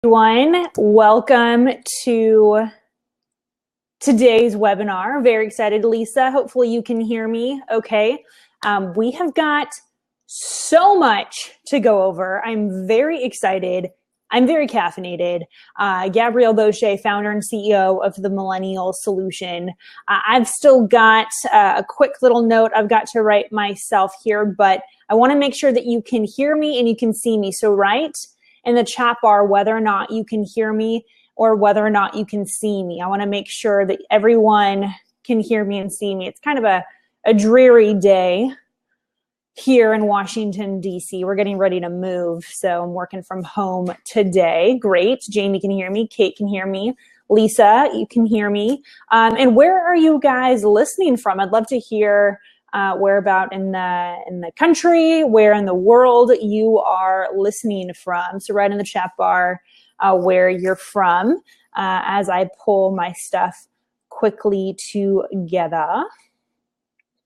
Everyone, welcome to today's webinar. Very excited, Lisa. Hopefully you can hear me okay. We have got so much to go over. I'm very excited. I'm very caffeinated. Gabrielle, founder and CEO of the Millennial solution. I've still got a quick little note I've got to write myself here, but I want to make sure that you can hear me and you can see me. So write in the chat bar whether or not you can hear me or whether or not you can see me. I want to make sure that everyone can hear me and see me. It's kind of a dreary day here in Washington, D.C. We're getting ready to move, so I'm working from home today. Great. Jamie can hear me. Kate can hear me. Lisa, you can hear me. And where are you guys listening from? I'd love to hear where about in the country, where in the world you are listening from. So write in the chat bar where you're from as I pull my stuff quickly together.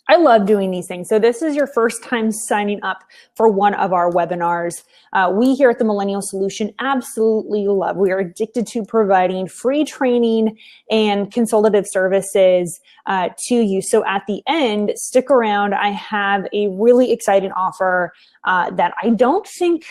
I love doing these things. So this is your first time signing up for one of our webinars. We here at the Millennial Solution absolutely love. We are addicted to providing free training and consultative services to you. So at the end, stick around. I have a really exciting offer that I don't think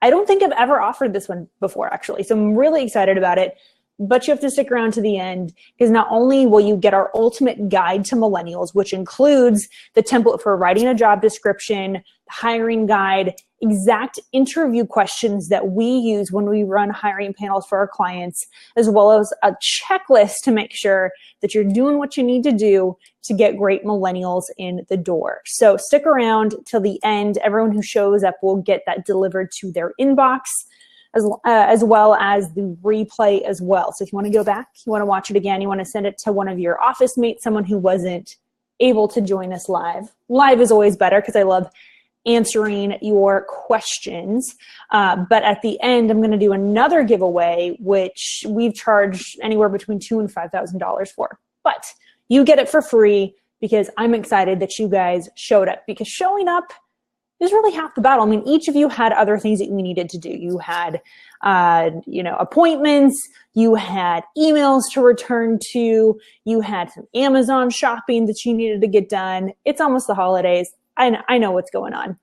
I've ever offered this one before, actually. So I'm really excited about it. But you have to stick around to the end because not only will you get our ultimate guide to millennials, which includes the template for writing a job description, the hiring guide, exact interview questions that we use when we run hiring panels for our clients, as well as a checklist to make sure that you're doing what you need to do to get great millennials in the door. So stick around till the end. Everyone who shows up will get that delivered to their inbox, as well as the replay as well. So if you want to go back, you want to watch it again, you want to send it to one of your office mates, someone who wasn't able to join us live. Live is always better because I love answering your questions. But at the end, I'm going to do another giveaway, which we've charged anywhere between $2,000 and $5,000 for. But you get it for free because I'm excited that you guys showed up, because showing up is really half the battle. I mean, each of you had other things that you needed to do. You had, appointments. You had emails to return to. You had some Amazon shopping that you needed to get done. It's almost the holidays. I know what's going on,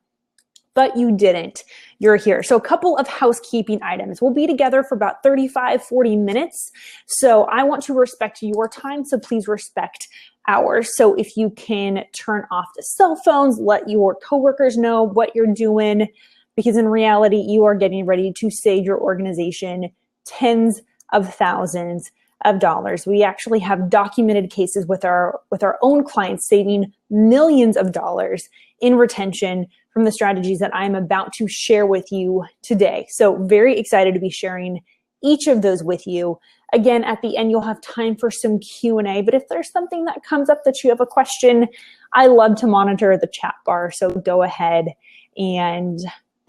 but you didn't. You're here. So a couple of housekeeping items. We'll be together for about 35, 40 minutes. So I want to respect your time. So please respect ours. So if you can turn off the cell phones, let your coworkers know what you're doing, because in reality, you are getting ready to save your organization tens of thousands of dollars. We actually have documented cases with our own clients saving millions of dollars in retention from the strategies that I'm about to share with you today. So very excited to be sharing each of those with you. Again, at the end, you'll have time for some Q&A, but if there's something that comes up that you have a question, I love to monitor the chat bar. So go ahead and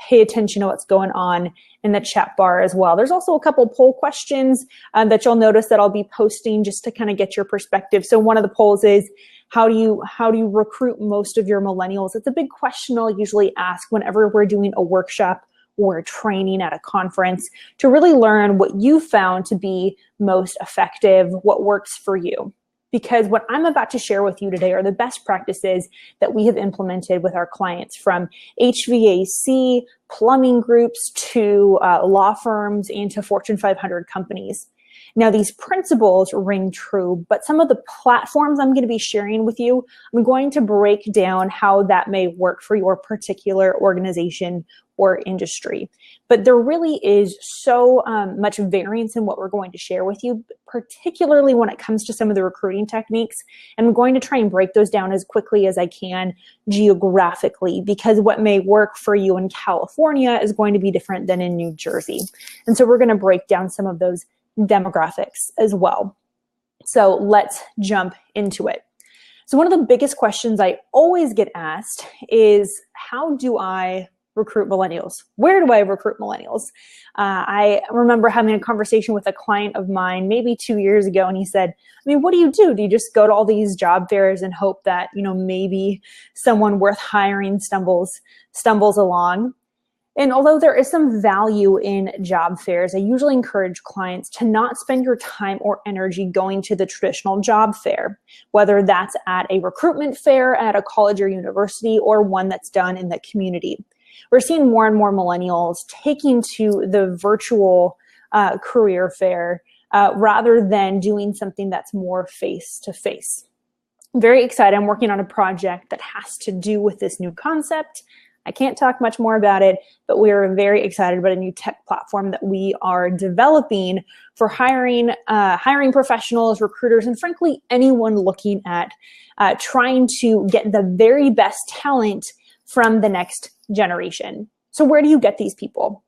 pay attention to what's going on in the chat bar as well. There's also a couple poll questions that you'll notice that I'll be posting just to kind of get your perspective. So one of the polls is, how do you recruit most of your millennials? It's a big question I'll usually ask whenever we're doing a workshop or training at a conference, to really learn what you found to be most effective, what works for you. Because what I'm about to share with you today are the best practices that we have implemented with our clients, from HVAC, plumbing groups, to law firms, and to Fortune 500 companies. Now, these principles ring true, but some of the platforms I'm going to be sharing with you, I'm going to break down how that may work for your particular organization or industry. But there really is so much variance in what we're going to share with you, particularly when it comes to some of the recruiting techniques. And I'm going to try and break those down as quickly as I can geographically, because what may work for you in California is going to be different than in New Jersey. And so we're going to break down some of those demographics as well. So let's jump into it. So one of the biggest questions I always get asked is, how do I recruit millennials? Where do I recruit millennials? I remember having a conversation with a client of mine maybe 2 years ago, and he said, I mean, what do you do? Do you just go to all these job fairs and hope that, maybe someone worth hiring stumbles along? And although there is some value in job fairs, I usually encourage clients to not spend your time or energy going to the traditional job fair, whether that's at a recruitment fair at a college or university or one that's done in the community. We're seeing more and more millennials taking to the virtual career fair rather than doing something that's more face-to-face. I'm very excited. I'm working on a project that has to do with this new concept. I can't talk much more about it, but we are very excited about a new tech platform that we are developing for hiring professionals, recruiters, and frankly, anyone looking at trying to get the very best talent from the next generation. So where do you get these people?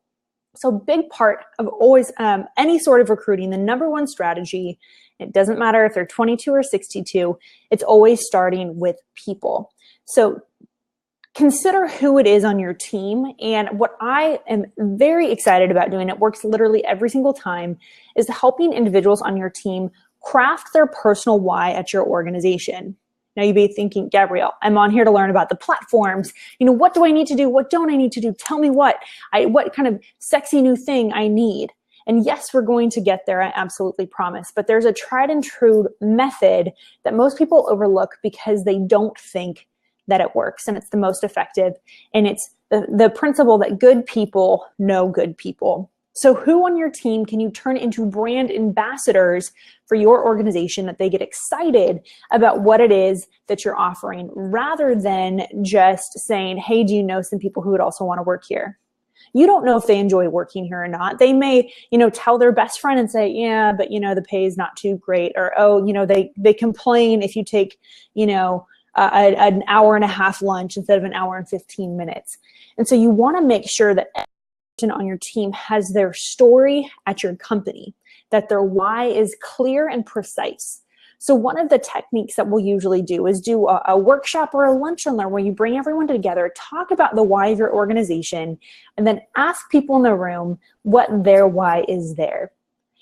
So big part of always any sort of recruiting, the number one strategy, it doesn't matter if they're 22 or 62, it's always starting with people. So consider who it is on your team. And what I am very excited about doing, it works literally every single time, is helping individuals on your team craft their personal why at your organization. Now you may be thinking, Gabrielle, I'm on here to learn about the platforms. What do I need to do? What don't I need to do? Tell me what kind of sexy new thing I need. And yes, we're going to get there, I absolutely promise. But there's a tried and true method that most people overlook because they don't think that it works and it's the most effective. And it's the principle that good people know good people. So who on your team can you turn into brand ambassadors for your organization that they get excited about what it is that you're offering rather than just saying, hey, do you know some people who would also want to work here? You don't know if they enjoy working here or not. They may, tell their best friend and say, yeah, but the pay is not too great. Or, they complain if you take, an hour and a half lunch instead of an hour and 15 minutes. And so you want to make sure that everyone on your team has their story at your company, that their why is clear and precise. So one of the techniques that we'll usually do is do a workshop or a lunch and learn where you bring everyone together, talk about the why of your organization, and then ask people in the room what their why is there.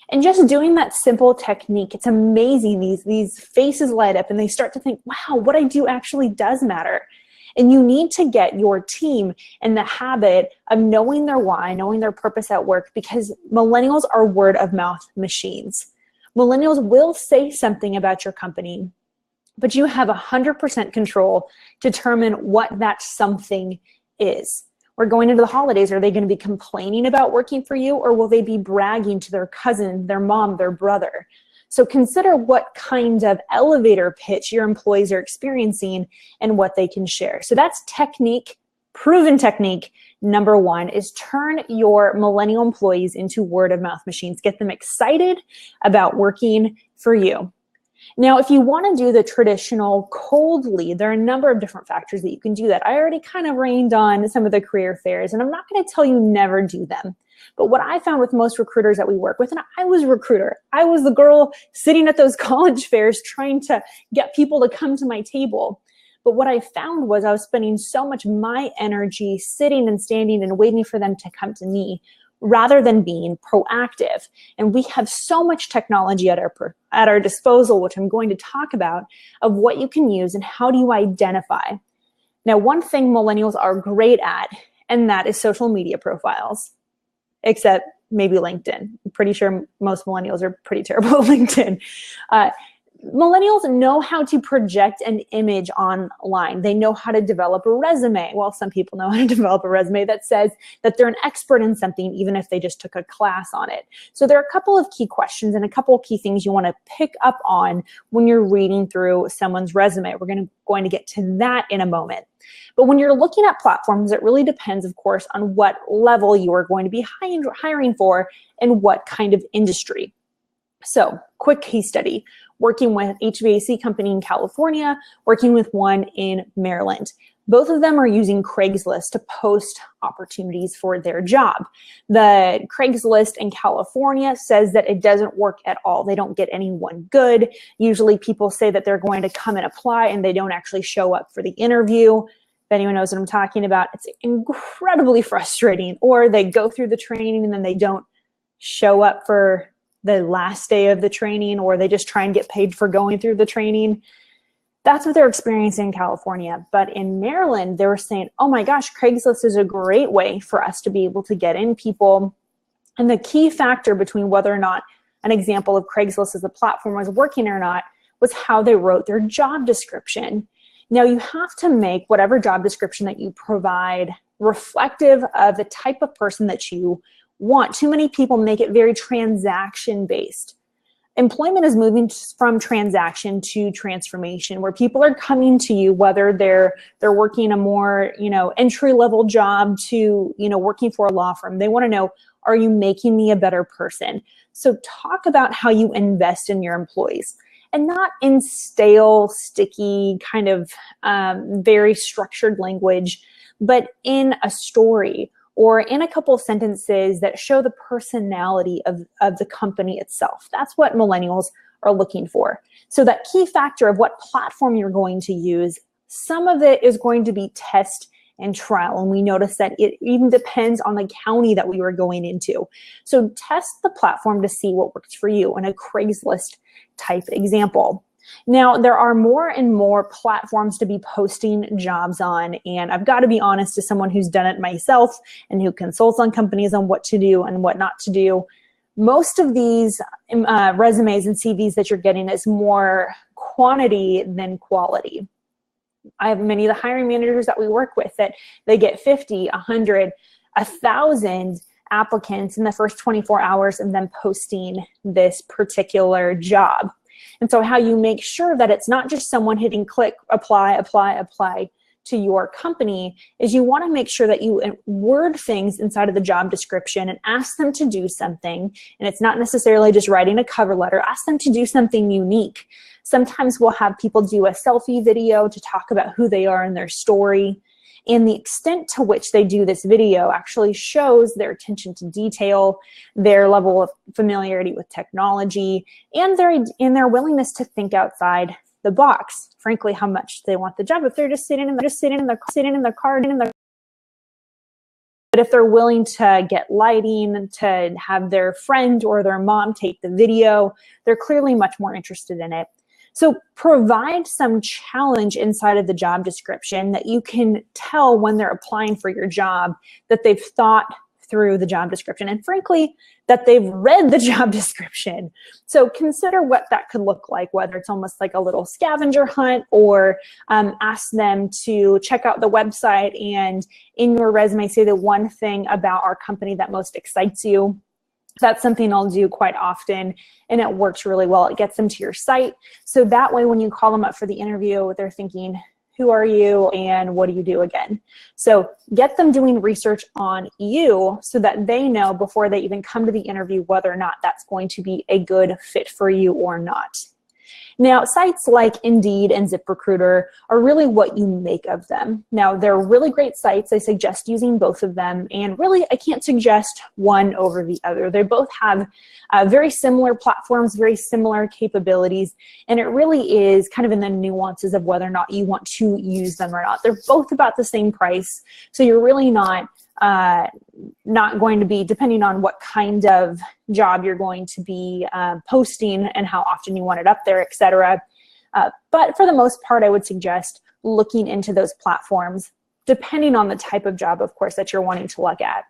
And just doing that simple technique, it's amazing. These faces light up and they start to think, wow, what I do actually does matter. And you need to get your team in the habit of knowing their why, knowing their purpose at work, because millennials are word of mouth machines. Millennials will say something about your company, but you have 100% control to determine what that something is. We're going into the holidays. Are they going to be complaining about working for you, or will they be bragging to their cousin, their mom, their brother? So consider what kind of elevator pitch your employees are experiencing and what they can share. So that's technique, proven technique. Number one is turn your millennial employees into word of mouth machines. Get them excited about working for you. Now, if you want to do the traditional cold lead, there are a number of different factors that you can do that. I already kind of rained on some of the career fairs, and I'm not going to tell you never do them. But what I found with most recruiters that we work with, and I was a recruiter, I was the girl sitting at those college fairs trying to get people to come to my table. But what I found was I was spending so much of my energy sitting and standing and waiting for them to come to me rather than being proactive. And we have so much technology at our disposal, which I'm going to talk about, of what you can use and how do you identify. Now, one thing millennials are great at, and that is social media profiles, except maybe LinkedIn. I'm pretty sure most millennials are pretty terrible at LinkedIn. Millennials know how to project an image online. They know how to develop a resume. Well, some people know how to develop a resume that says that they're an expert in something, even if they just took a class on it. So there are a couple of key questions and a couple of key things you want to pick up on when you're reading through someone's resume. We're going to get to that in a moment. But when you're looking at platforms, it really depends, of course, on what level you are going to be hiring for and what kind of industry. So, quick case study. Working with HVAC company in California, working with one in Maryland. Both of them are using Craigslist to post opportunities for their job. The Craigslist in California says that it doesn't work at all. They don't get anyone good. Usually people say that they're going to come and apply and they don't actually show up for the interview. If anyone knows what I'm talking about, it's incredibly frustrating. Or they go through the training and then they don't show up for the last day of the training, or they just try and get paid for going through the training. That's what they're experiencing in California. But in Maryland, they were saying, oh my gosh, Craigslist is a great way for us to be able to get in people. And the key factor between whether or not an example of Craigslist as a platform was working or not was how they wrote their job description. Now you have to make whatever job description that you provide reflective of the type of person that you want. Too many people make it very transaction-based. Employment is moving from transaction to transformation, where people are coming to you, whether they're working a more, entry-level job to, working for a law firm. They want to know, are you making me a better person? So talk about how you invest in your employees, and not in stale, sticky, kind of very structured language, but in a story or in a couple of sentences that show the personality of the company itself. That's what millennials are looking for. So that key factor of what platform you're going to use, some of it is going to be test and trial. And we notice that it even depends on the county that we were going into. So test the platform to see what works for you in a Craigslist type example. Now, there are more and more platforms to be posting jobs on, and I've got to be honest, as someone who's done it myself and who consults on companies on what to do and what not to do, most of these resumes and CVs that you're getting is more quantity than quality. I have many of the hiring managers that we work with that they get 50, 100, 1,000 applicants in the first 24 hours and then posting this particular job. And so how you make sure that it's not just someone hitting click, apply, apply, apply to your company is you want to make sure that you word things inside of the job description and ask them to do something. And it's not necessarily just writing a cover letter. Ask them to do something unique. Sometimes we'll have people do a selfie video to talk about who they are and their story. And the extent to which they do this video actually shows their attention to detail, their level of familiarity with technology, and their willingness to think outside the box. Frankly, how much they want the job. If they're just sitting in their car, but if they're willing to get lighting, to have their friend or their mom take the video, they're clearly much more interested in it. So provide some challenge inside of the job description that you can tell when they're applying for your job that they've thought through the job description, and frankly, that they've read the job description. So consider what that could look like, whether it's almost like a little scavenger hunt, or ask them to check out the website and in your resume say the one thing about our company that most excites you. That's something I'll do quite often, and it works really well. It gets them to your site. So that way, when you call them up for the interview, they're thinking, who are you and what do you do again? So get them doing research on you so that they know before they even come to the interview whether or not that's going to be a good fit for you or not. Now, sites like Indeed and ZipRecruiter are really what you make of them. Now, they're really great sites. I suggest using both of them, and really, I can't suggest one over the other. They both have very similar platforms, very similar capabilities, and it really is kind of in the nuances of whether or not you want to use them or not. They're both about the same price, so you're really not going to be, depending on what kind of job you're going to be posting and how often you want it up there, etc. But for the most part, I would suggest looking into those platforms, depending on the type of job, of course, that you're wanting to look at.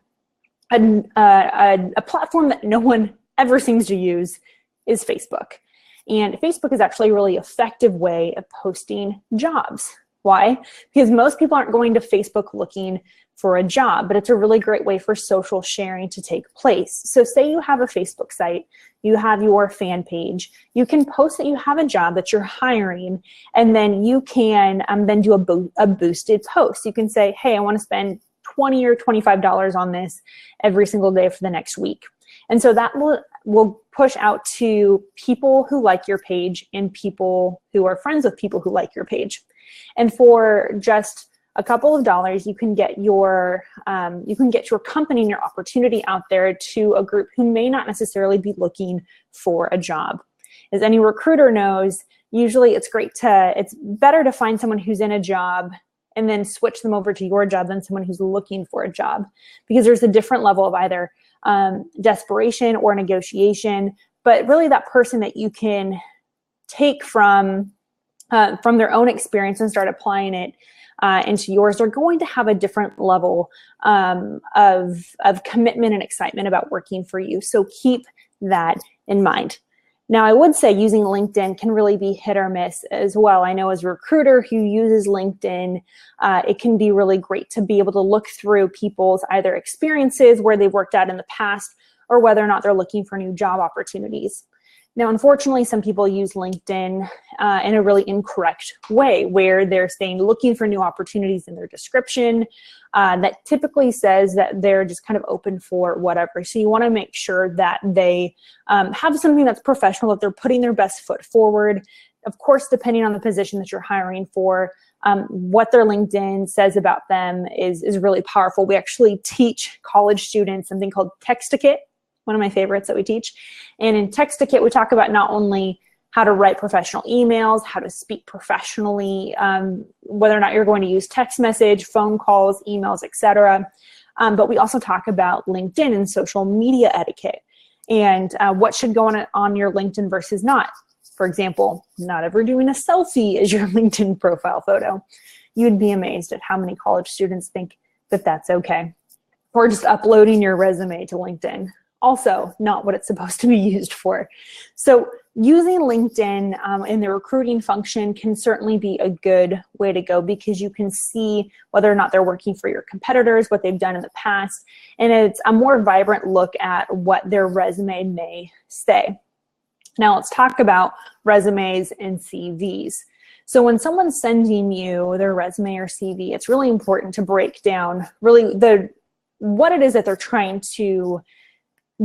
A platform that no one ever seems to use is Facebook. And Facebook is actually a really effective way of posting jobs. Why? Because most people aren't going to Facebook looking for a job, but it's a really great way for social sharing to take place. So say you have a Facebook site, you have your fan page, you can post that you have a job that you're hiring, and then you can then do a boosted post. You can say, hey, I want to spend $20 or $25 on this every single day for the next week. And so that will push out to people who like your page and people who are friends with people who like your page. And for just a couple of dollars, you can get your company and your opportunity out there to a group who may not necessarily be looking for a job. As any recruiter knows, usually it's better to find someone who's in a job and then switch them over to your job than someone who's looking for a job, because there's a different level of either desperation or negotiation, but really that person that you can take from from their own experience and start applying it into yours, they're going to have a different level of commitment and excitement about working for you. So keep that in mind. Now, I would say using LinkedIn can really be hit or miss as well. I know as a recruiter who uses LinkedIn, it can be really great to be able to look through people's either experiences where they've worked out in the past or whether or not they're looking for new job opportunities. Now, unfortunately, some people use LinkedIn in a really incorrect way where they're saying looking for new opportunities in their description that typically says that they're just kind of open for whatever. So you want to make sure that they have something that's professional, that they're putting their best foot forward. Of course, depending on the position that you're hiring for, what their LinkedIn says about them is really powerful. We actually teach college students something called Text-to-Kit, one of my favorites that we teach. And in Text-to-Kit, we talk about not only how to write professional emails, how to speak professionally, whether or not you're going to use text message, phone calls, emails, etc. But we also talk about LinkedIn and social media etiquette and what should go on your LinkedIn versus not. For example, not ever doing a selfie as your LinkedIn profile photo. You'd be amazed at how many college students think that that's okay. Or just uploading your resume to LinkedIn. Also not what it's supposed to be used for. So using LinkedIn in the recruiting function can certainly be a good way to go because you can see whether or not they're working for your competitors, what they've done in the past, and it's a more vibrant look at what their resume may say. Now let's talk about resumes and CVs. So when someone's sending you their resume or CV, it's really important to break down really what it is that they're trying to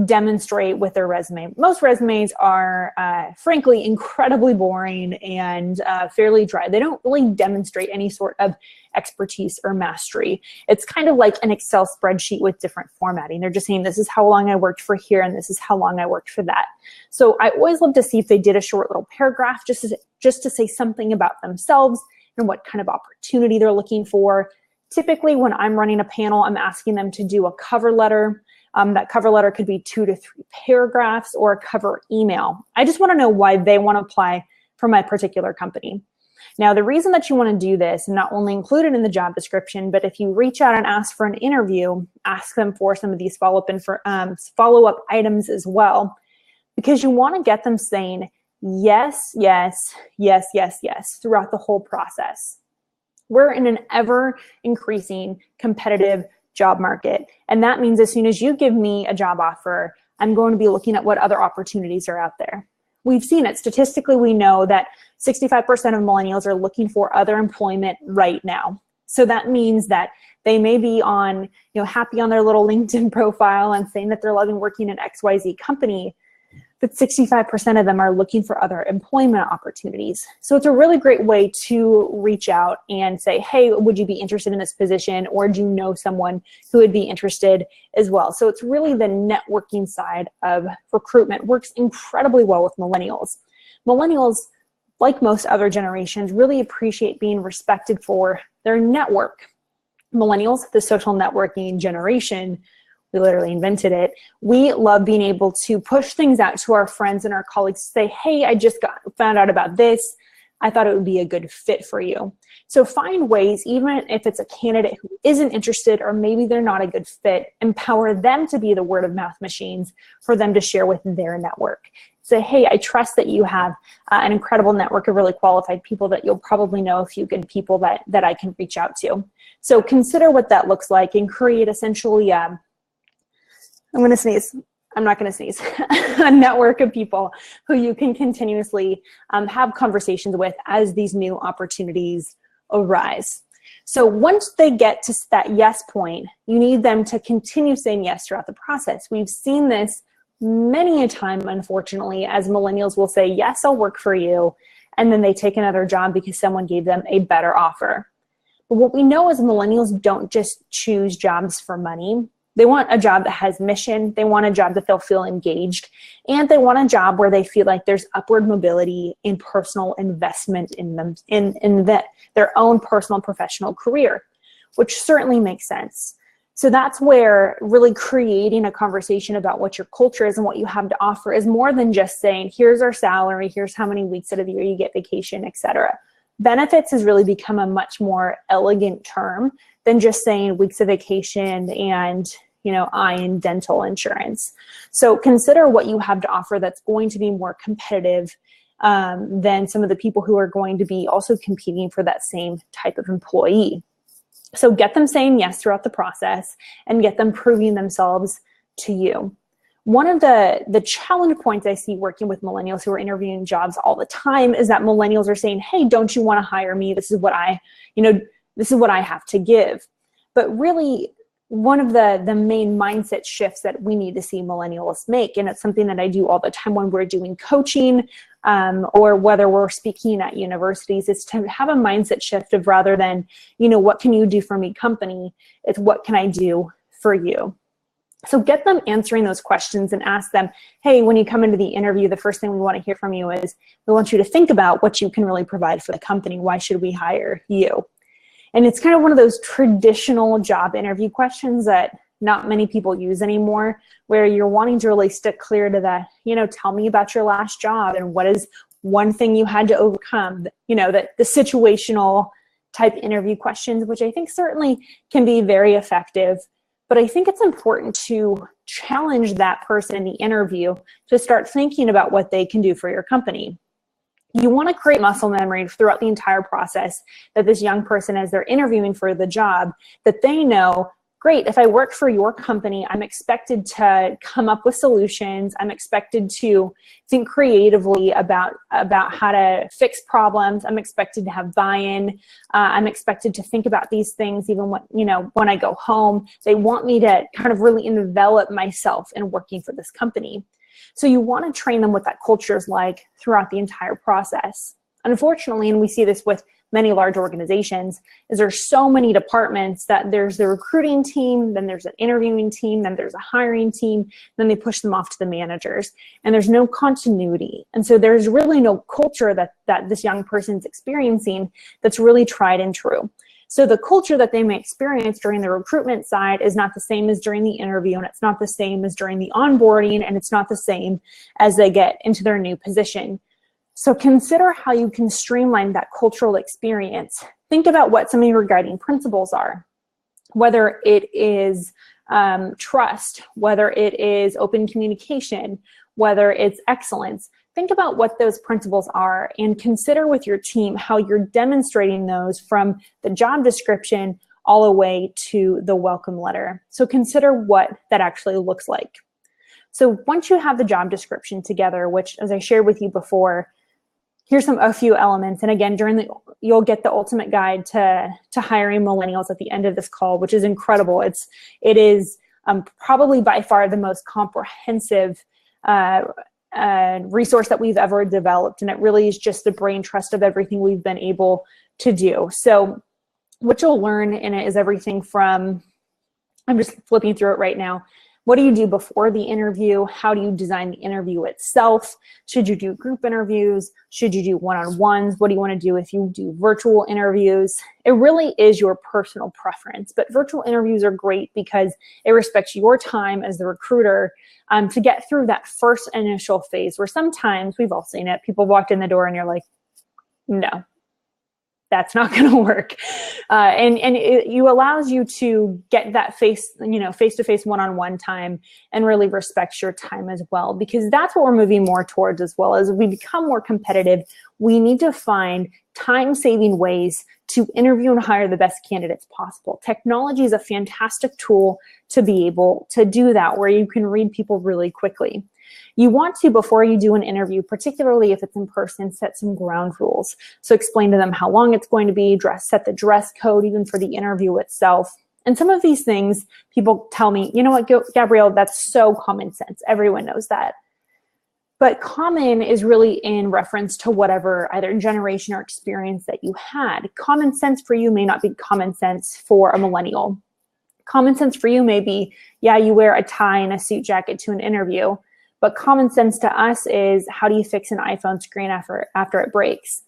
demonstrate with their resume. Most resumes are, frankly, incredibly boring and fairly dry. They don't really demonstrate any sort of expertise or mastery. It's kind of like an Excel spreadsheet with different formatting. They're just saying, this is how long I worked for here, and this is how long I worked for that. So I always love to see if they did a short little paragraph just to say something about themselves and what kind of opportunity they're looking for. Typically, when I'm running a panel, I'm asking them to do a cover letter. That cover letter could be 2 to 3 paragraphs or a cover email. I just want to know why they want to apply for my particular company. Now, the reason that you want to do this, and not only include it in the job description, but if you reach out and ask for an interview, ask them for some of these follow-up items as well, because you want to get them saying yes, yes, yes, yes, yes throughout the whole process. We're in an ever increasing competitive job market. And that means as soon as you give me a job offer, I'm going to be looking at what other opportunities are out there. We've seen it. Statistically, we know that 65% of millennials are looking for other employment right now. So that means that they may be on, happy on their little LinkedIn profile and saying that they're loving working at XYZ company, but 65% of them are looking for other employment opportunities. So it's a really great way to reach out and say, hey, would you be interested in this position? Or do you know someone who would be interested as well? So it's really the networking side of recruitment. Works incredibly well with millennials. Millennials, like most other generations, really appreciate being respected for their network. Millennials, the social networking generation, we literally invented it. We love being able to push things out to our friends and our colleagues to say, hey, I just found out about this. I thought it would be a good fit for you. So find ways, even if it's a candidate who isn't interested or maybe they're not a good fit, empower them to be the word of mouth machines for them to share with their network. Say, hey, I trust that you have an incredible network of really qualified people that you'll probably know a few good people that I can reach out to. So consider what that looks like and create essentially I'm going to sneeze. I'm not going to sneeze. A network of people who you can continuously have conversations with as these new opportunities arise. So once they get to that yes point, you need them to continue saying yes throughout the process. We've seen this many a time, unfortunately, as millennials will say, yes, I'll work for you, and then they take another job because someone gave them a better offer. But what we know is millennials don't just choose jobs for money. They want a job that has mission. They want a job that they'll feel engaged. And they want a job where they feel like there's upward mobility in personal investment in them, in their own personal and professional career, which certainly makes sense. So that's where really creating a conversation about what your culture is and what you have to offer is more than just saying, here's our salary, here's how many weeks out of the year you get vacation, etc. benefits has really become a much more elegant term than just saying weeks of vacation and, eye and dental insurance. So consider what you have to offer that's going to be more competitive than some of the people who are going to be also competing for that same type of employee. So get them saying yes throughout the process and get them proving themselves to you. One of the challenge points I see working with millennials who are interviewing jobs all the time is that millennials are saying, hey, don't you want to hire me? This is what I have to give. But really, one of the main mindset shifts that we need to see millennials make, and it's something that I do all the time when we're doing coaching or whether we're speaking at universities, is to have a mindset shift of, rather than, what can you do for me, company, it's what can I do for you? So get them answering those questions and ask them, hey, when you come into the interview, the first thing we want to hear from you is we want you to think about what you can really provide for the company. Why should we hire you? And it's kind of one of those traditional job interview questions that not many people use anymore, where you're wanting to really stick clear to the, tell me about your last job and what is one thing you had to overcome, the situational type interview questions, which I think certainly can be very effective. But I think it's important to challenge that person in the interview to start thinking about what they can do for your company. You want to create muscle memory throughout the entire process, that this young person, as they're interviewing for the job, that they know, great, if I work for your company, I'm expected to come up with solutions. I'm expected to think creatively about how to fix problems. I'm expected to have buy-in. I'm expected to think about these things even when I go home. They want me to kind of really envelop myself in working for this company. So you want to train them what that culture is like throughout the entire process. Unfortunately, and we see this with many large organizations, is there's so many departments that there's the recruiting team, then there's an interviewing team, then there's a hiring team, then they push them off to the managers, and there's no continuity. And so there's really no culture that this young person's experiencing that's really tried and true. So the culture that they may experience during the recruitment side is not the same as during the interview, and it's not the same as during the onboarding, and it's not the same as they get into their new position. So consider how you can streamline that cultural experience. Think about what some of your guiding principles are, whether it is trust, whether it is open communication, whether it's excellence. Think about what those principles are and consider with your team how you're demonstrating those from the job description all the way to the welcome letter. So consider what that actually looks like. So once you have the job description together, which, as I shared with you before, here's a few elements. And again, you'll get the ultimate guide to hiring millennials at the end of this call, which is incredible. It is probably by far the most comprehensive resource that we've ever developed. And it really is just the brain trust of everything we've been able to do. So what you'll learn in it is everything from, I'm just flipping through it right now. What do you do before the interview? How do you design the interview itself? Should you do group interviews? Should you do one-on-ones? What do you want to do if you do virtual interviews? It really is your personal preference, but virtual interviews are great because it respects your time as the recruiter to get through that first initial phase where sometimes, we've all seen it, people walked in the door and you're like, no, that's not going to work. And it allows you to get that face-to-face one-on-one time and really respect your time as well, because that's what we're moving more towards as well. As we become more competitive, we need to find time-saving ways to interview and hire the best candidates possible. Technology is a fantastic tool to be able to do that, where you can read people really quickly. You want to, before you do an interview, particularly if it's in person, set some ground rules. So explain to them how long it's going to be, set the dress code even for the interview itself. And some of these things, people tell me, you know what, Gabrielle, that's so common sense. Everyone knows that. But common is really in reference to whatever either generation or experience that you had. Common sense for you may not be common sense for a millennial. Common sense for you may be, yeah, you wear a tie and a suit jacket to an interview. But common sense to us is, how do you fix an iPhone screen after it breaks?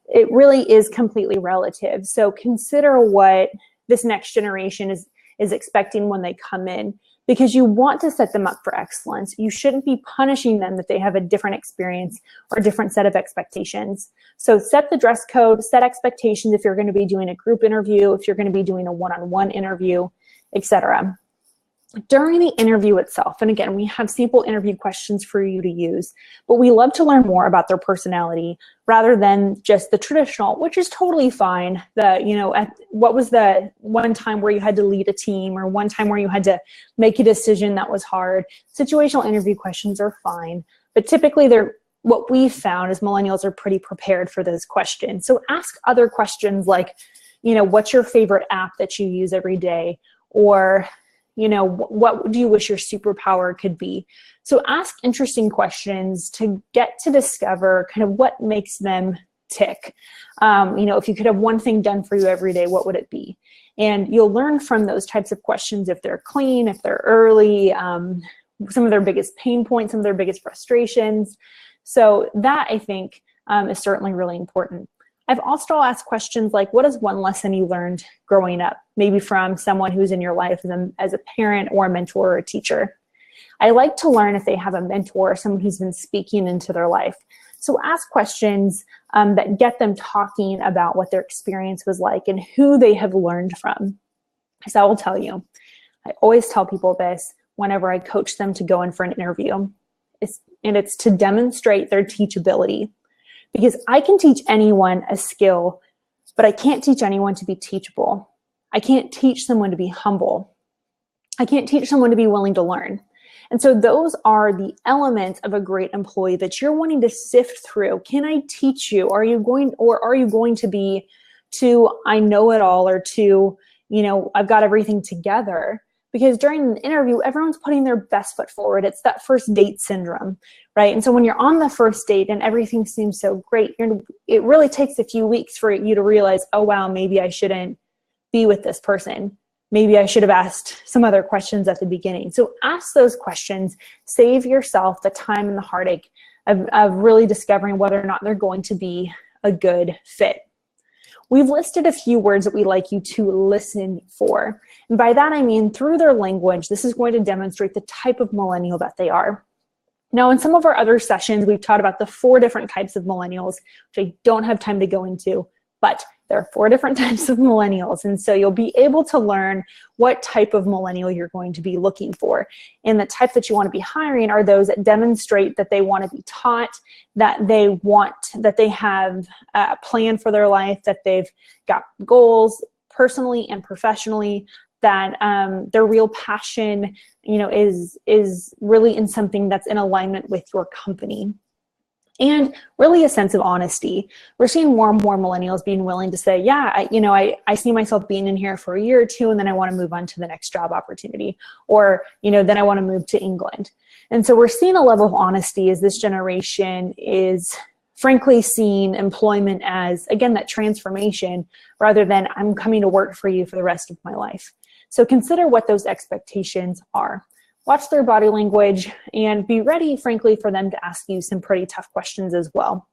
It really is completely relative. So consider what this next generation is expecting when they come in. because you want to set them up for excellence. You shouldn't be punishing them that they have a different experience or a different set of expectations. So set the dress code, set expectations if you're going to be doing a group interview, if you're going to be doing a one-on-one interview, etc. During the interview itself, and again, we have sample interview questions for you to use, but we love to learn more about their personality rather than just the traditional, which is totally fine. What was the one time where you had to lead a team, or one time where you had to make a decision that was hard? Situational interview questions are fine, but typically what we've found is millennials are pretty prepared for those questions. So ask other questions like, what's your favorite app that you use every day? Or what do you wish your superpower could be? So ask interesting questions to get to discover kind of what makes them tick. If you could have one thing done for you every day, what would it be? And you'll learn from those types of questions if they're clean, if they're early, some of their biggest pain points, some of their biggest frustrations. So that, I think, is certainly really important. I've also asked questions like, what is one lesson you learned growing up? Maybe from someone who's in your life as a parent or a mentor or a teacher. I like to learn if they have a mentor or someone who's been speaking into their life. So ask questions that get them talking about what their experience was like and who they have learned from. So I will tell you, I always tell people this whenever I coach them to go in for an interview. It's to demonstrate their teachability. Because I can teach anyone a skill, but I can't teach anyone to be teachable. I can't teach someone to be humble. I can't teach someone to be willing to learn. And so those are the elements of a great employee that you're wanting to sift through. Can I teach you? Are you going to be too, I know it all, or too, I've got everything together? Because during an interview, everyone's putting their best foot forward. It's that first date syndrome, right? And so when you're on the first date and everything seems so great, it really takes a few weeks for you to realize, oh, wow, maybe I shouldn't be with this person. Maybe I should have asked some other questions at the beginning. So ask those questions. Save yourself the time and the heartache of really discovering whether or not they're going to be a good fit. We've listed a few words that we like you to listen for. And by that, I mean through their language, this is going to demonstrate the type of millennial that they are. Now, in some of our other sessions, we've taught about the 4 different types of millennials, which I don't have time to go into, but there are 4 different types of millennials. And so you'll be able to learn what type of millennial you're going to be looking for. And the type that you want to be hiring are those that demonstrate that they want to be taught, that they have a plan for their life, that they've got goals personally and professionally, that their real passion, is really in something that's in alignment with your company. And really a sense of honesty. We're seeing more and more millennials being willing to say, yeah, I see myself being in here for a year or 2, and then I want to move on to the next job opportunity. Or, then I want to move to England. And so we're seeing a level of honesty as this generation is frankly seeing employment as, again, that transformation rather than I'm coming to work for you for the rest of my life. So consider what those expectations are. Watch their body language and be ready, frankly, for them to ask you some pretty tough questions as well.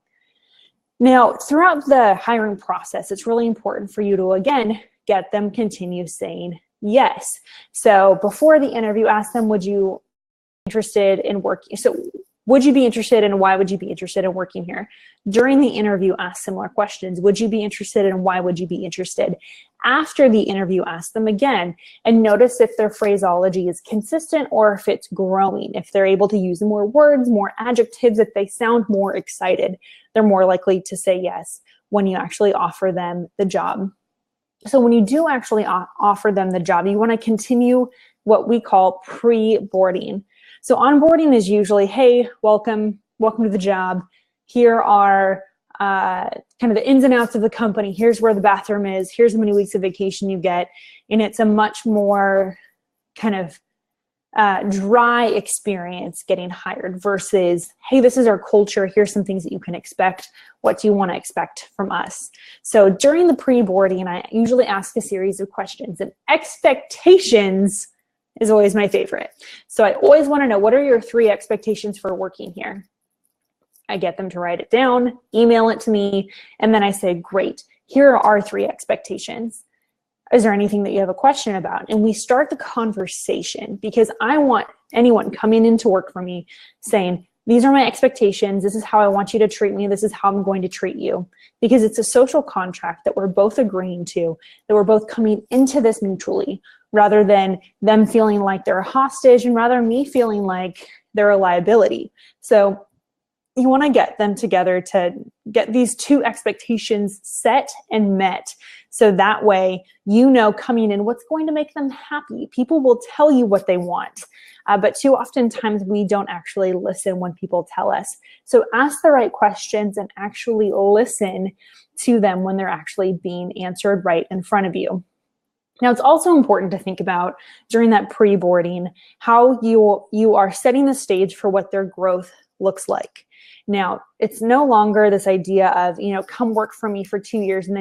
Now, throughout the hiring process, it's really important for you to, again, get them continue saying yes. So before the interview, ask them, would you be interested in working? So would you be interested, and why would you be interested in working here? During the interview, ask similar questions. Would you be interested, and why would you be interested? After the interview, ask them again and notice if their phraseology is consistent or if it's growing. If they're able to use more words, more adjectives, if they sound more excited, they're more likely to say yes when you actually offer them the job. So when you do actually offer them the job, you want to continue what we call pre-boarding. So onboarding is usually, hey, welcome to the job. Here are kind of the ins and outs of the company. Here's where the bathroom is. Here's how many weeks of vacation you get. And it's a much more kind of dry experience getting hired versus, hey, this is our culture. Here's some things that you can expect. What do you want to expect from us? So during the pre-boarding, I usually ask a series of questions, and expectations is always my favorite. So I always want to know, what are your 3 expectations for working here? I get them to write it down, email it to me, and then I say, great, here are our 3 expectations. Is there anything that you have a question about? And we start the conversation, because I want anyone coming into work for me saying, these are my expectations. This is how I want you to treat me. This is how I'm going to treat you. Because it's a social contract that we're both agreeing to, that we're both coming into this mutually, rather than them feeling like they're a hostage, and rather me feeling like they're a liability. So you want to get them together to get these two expectations set and met. So that way, you know, coming in what's going to make them happy. People will tell you what they want, but too often times we don't actually listen when people tell us. So ask the right questions and actually listen to them when they're actually being answered right in front of you. Now, it's also important to think about during that pre-boarding how you are setting the stage for what their growth looks like. Now, it's no longer this idea of, you know, come work for me for 2 years and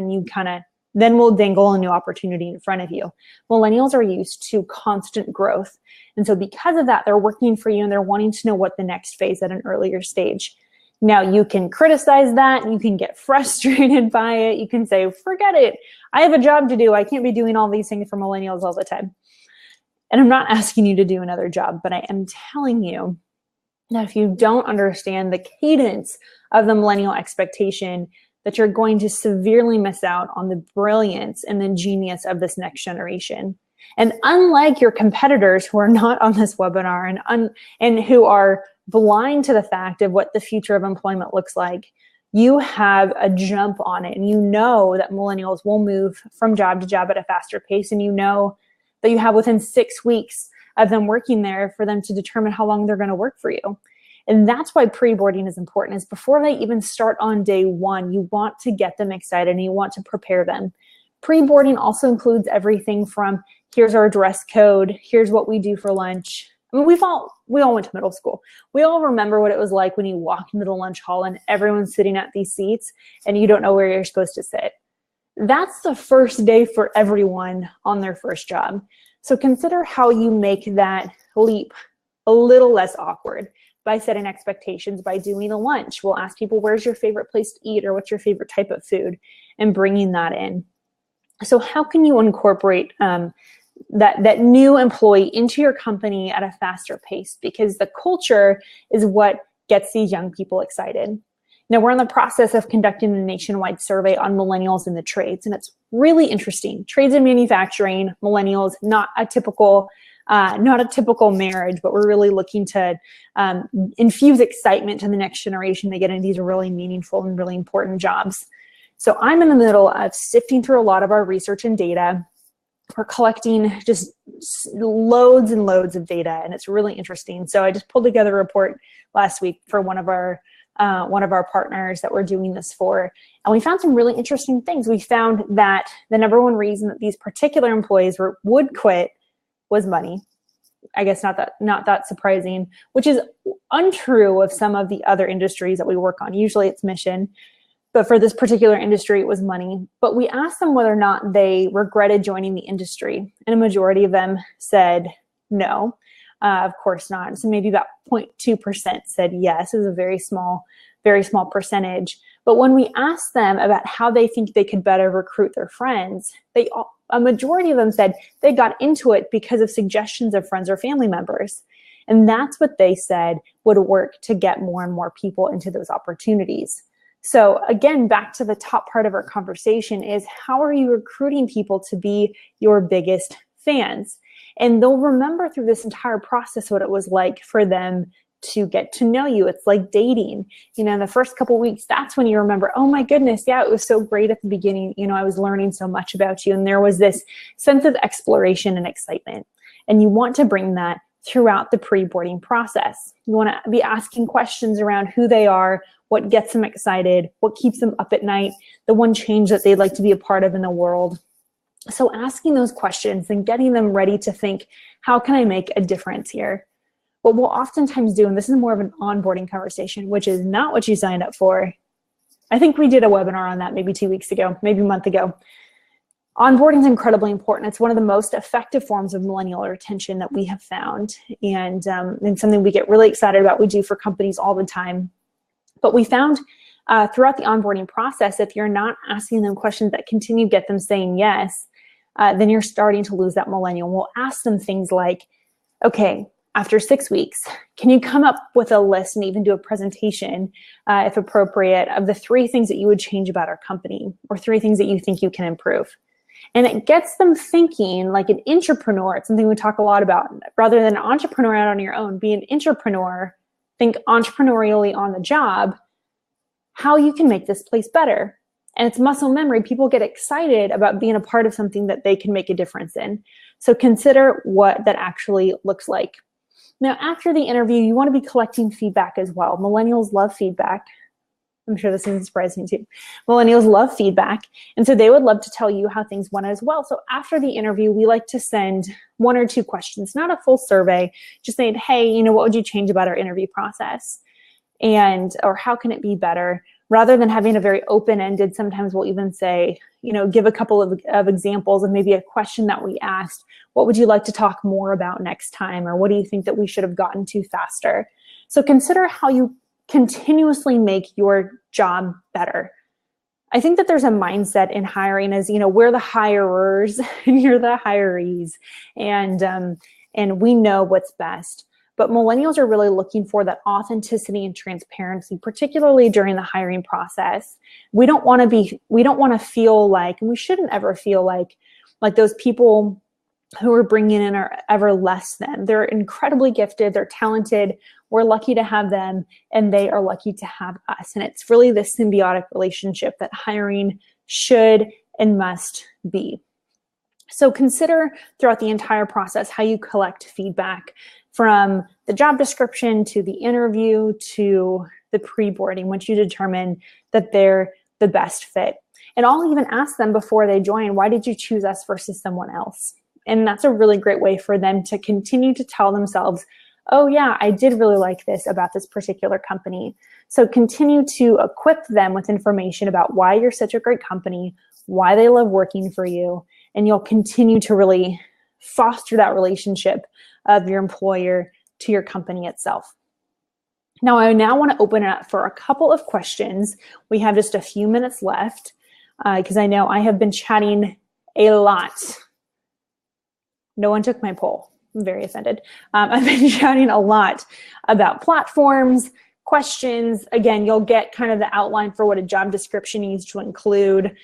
then we'll dangle a new opportunity in front of you. Millennials are used to constant growth. And so because of that, they're working for you and they're wanting to know what the next phase at an earlier stage. Now, you can criticize that, you can get frustrated by it, you can say, forget it, I have a job to do, I can't be doing all these things for millennials all the time. And I'm not asking you to do another job, but I am telling you that if you don't understand the cadence of the millennial expectation, that you're going to severely miss out on the brilliance and the genius of this next generation. And unlike your competitors who are not on this webinar and who are blind to the fact of what the future of employment looks like, you have a jump on it. And you know that millennials will move from job to job at a faster pace. And you know that you have within 6 weeks of them working there for them to determine how long they're going to work for you. And that's why pre-boarding is important, is before they even start on day one, you want to get them excited and you want to prepare them. Pre-boarding also includes everything from, here's our dress code, here's what we do for lunch. I mean, we all went to middle school. We all remember what it was like when you walk into the lunch hall and everyone's sitting at these seats and you don't know where you're supposed to sit. That's the first day for everyone on their first job. So consider how you make that leap a little less awkward by setting expectations, by doing a lunch. We'll ask people, where's your favorite place to eat, or what's your favorite type of food, and bringing that in. So how can you incorporate that new employee into your company at a faster pace? Because the culture is what gets these young people excited. Now, we're in the process of conducting a nationwide survey on millennials in the trades, and it's really interesting. Trades and manufacturing, millennials, not a typical marriage, but we're really looking to infuse excitement to the next generation to get into these really meaningful and really important jobs. So I'm in the middle of sifting through a lot of our research and data. We're collecting just loads and loads of data, and it's really interesting. So I just pulled together a report last week for one of our partners that we're doing this for, and we found some really interesting things. We found that the number one reason that these particular employees would quit was money. I guess not that surprising, which is untrue of some of the other industries that we work on. Usually it's mission, but for this particular industry, it was money. But we asked them whether or not they regretted joining the industry, and a majority of them said no, of course not. So maybe about 0.2% said yes. It was a very small percentage. But when we asked them about how they think they could better recruit their friends, a majority of them said they got into it because of suggestions of friends or family members. And that's what they said would work to get more and more people into those opportunities. So again, back to the top part of our conversation is, how are you recruiting people to be your biggest fans? And they'll remember through this entire process what it was like for them to get to know you. It's like dating. You know, in the first couple of weeks, that's when you remember, oh my goodness, yeah, it was so great at the beginning. You know, I was learning so much about you. And there was this sense of exploration and excitement. And you want to bring that throughout the pre-boarding process. You want to be asking questions around who they are, what gets them excited, what keeps them up at night, the one change that they'd like to be a part of in the world. So asking those questions and getting them ready to think, how can I make a difference here? What we'll oftentimes do, and this is more of an onboarding conversation, which is not what you signed up for. I think we did a webinar on that maybe 2 weeks ago, maybe a month ago. Onboarding is incredibly important. It's one of the most effective forms of millennial retention that we have found, and something we get really excited about. We do for companies all the time. But we found throughout the onboarding process, if you're not asking them questions that continue to get them saying yes, then you're starting to lose that millennial. We'll ask them things like, okay, after 6 weeks, can you come up with a list and even do a presentation, if appropriate, of the 3 things that you would change about our company or 3 things that you think you can improve? And it gets them thinking like an entrepreneur. It's something we talk a lot about. Rather than an entrepreneur out on your own, be an entrepreneur, think entrepreneurially on the job, how you can make this place better. And it's muscle memory. People get excited about being a part of something that they can make a difference in. So consider what that actually looks like. Now, after the interview, you want to be collecting feedback as well. Millennials love feedback. I'm sure this isn't surprising too. Millennials love feedback. And so they would love to tell you how things went as well. So after the interview, we like to send 1 or 2 questions, not a full survey, just saying, hey, what would you change about our interview process? Or how can it be better? Rather than having a very open-ended, sometimes we'll even say, give a couple of examples of maybe a question that we asked. What would you like to talk more about next time? Or what do you think that we should have gotten to faster? So consider how you continuously make your job better. I think that there's a mindset in hiring as, we're the hirers and you're the hirees, and we know what's best. But millennials are really looking for that authenticity and transparency, particularly during the hiring process. We don't want to feel like, and we shouldn't ever feel like those people who we're bringing in are ever less than. They're incredibly gifted, they're talented, we're lucky to have them, and they are lucky to have us. And it's really this symbiotic relationship that hiring should and must be. So consider throughout the entire process how you collect feedback, from the job description to the interview to the pre-boarding, once you determine that they're the best fit. And I'll even ask them before they join, why did you choose us versus someone else? And that's a really great way for them to continue to tell themselves, oh yeah, I did really like this about this particular company. So continue to equip them with information about why you're such a great company, why they love working for you, and you'll continue to really foster that relationship of your employer to your company itself. Now, I want to open it up for a couple of questions. We have just a few minutes left because I know I have been chatting a lot. No one took my poll. I'm very offended. I've been chatting a lot about platforms, questions. Again, you'll get kind of the outline for what a job description needs to include,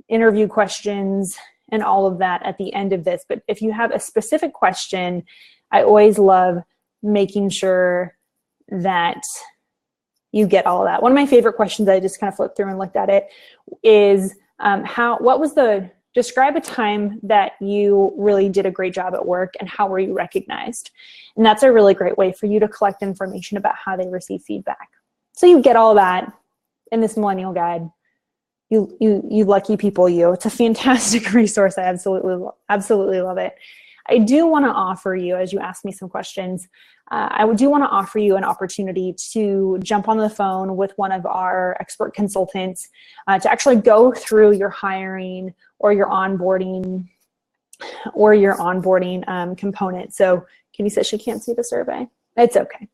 interview questions, and all of that at the end of this. But if you have a specific question, I always love making sure that you get all of that. One of my favorite questions, I just kind of flipped through and looked at it, is describe a time that you really did a great job at work and how were you recognized? And that's a really great way for you to collect information about how they receive feedback. So you get all that in this millennial guide. You lucky people, you. It's a fantastic resource. I absolutely love it. I do want to offer you, as you ask me some questions, I do want to offer you an opportunity to jump on the phone with one of our expert consultants to actually go through your hiring or your onboarding component. So Kitty says she can't see the survey. It's okay.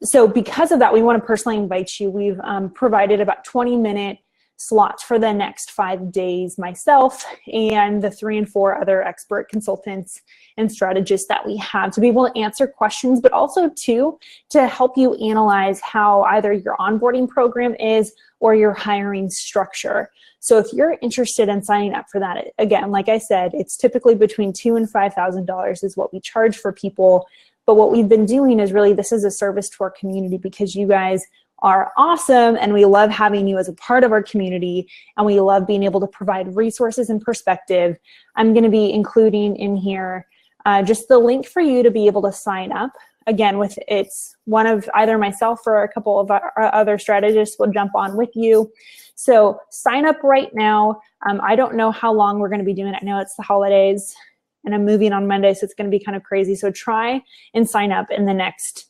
So because of that, we want to personally invite you. We've provided about 20-minute slots for the next 5 days, myself and the 3 and 4 other expert consultants and strategists that we have, to be able to answer questions, but also to help you analyze how either your onboarding program is or your hiring structure. So if you're interested in signing up for that, again, like I said, it's typically between $2,000 and $5,000 is what we charge for people. But what we've been doing is really, this is a service to our community because you guys are awesome and we love having you as a part of our community, and we love being able to provide resources and perspective. I'm going to be including in here just the link for you to be able to sign up. Again, it's one of either myself or a couple of our other strategists will jump on with you. So sign up right now. I don't know how long we're going to be doing it. I know it's the holidays and I'm moving on Monday, so it's going to be kind of crazy. So try and sign up in the next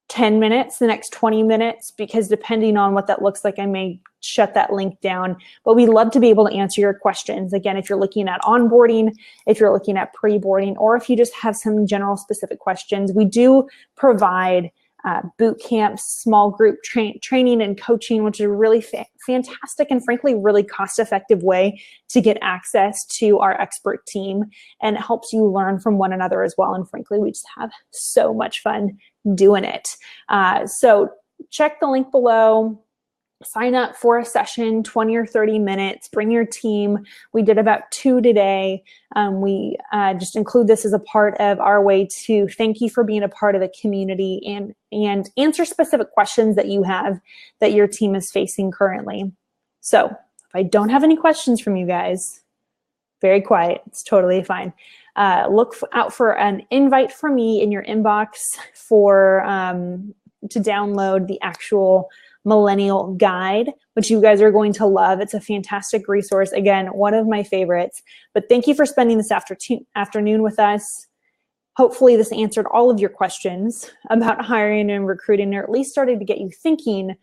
10 minutes, the next 20 minutes, because depending on what that looks like, I may shut that link down. But we'd love to be able to answer your questions. Again, if you're looking at onboarding, if you're looking at pre-boarding, or if you just have some general specific questions, we do provide boot camps, small group training and coaching, which is a really fantastic and frankly really cost-effective way to get access to our expert team, and it helps you learn from one another as well. And frankly, we just have so much fun doing it. So check the link below. Sign up for a session, 20 or 30 minutes, bring your team. We did about 2 today. We just include this as a part of our way to thank you for being a part of the community and answer specific questions that you have that your team is facing currently. So if I don't have any questions from you guys, very quiet, it's totally fine. Look out for an invite from me in your inbox for to download the actual Millennial guide, which you guys are going to love. It's a fantastic resource. Again, one of my favorites. But thank you for spending this afternoon with us. Hopefully this answered all of your questions about hiring and recruiting, or at least started to get you thinking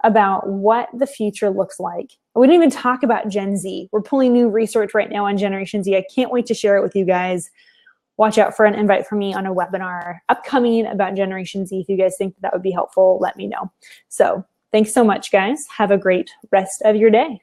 about what the future looks like. We didn't even talk about Gen Z. We're pulling new research right now on Generation Z. I can't wait to share it with you guys. Watch out for an invite from me on a webinar upcoming about Generation Z. If you guys think that would be helpful, let me know. So thanks so much, guys. Have a great rest of your day.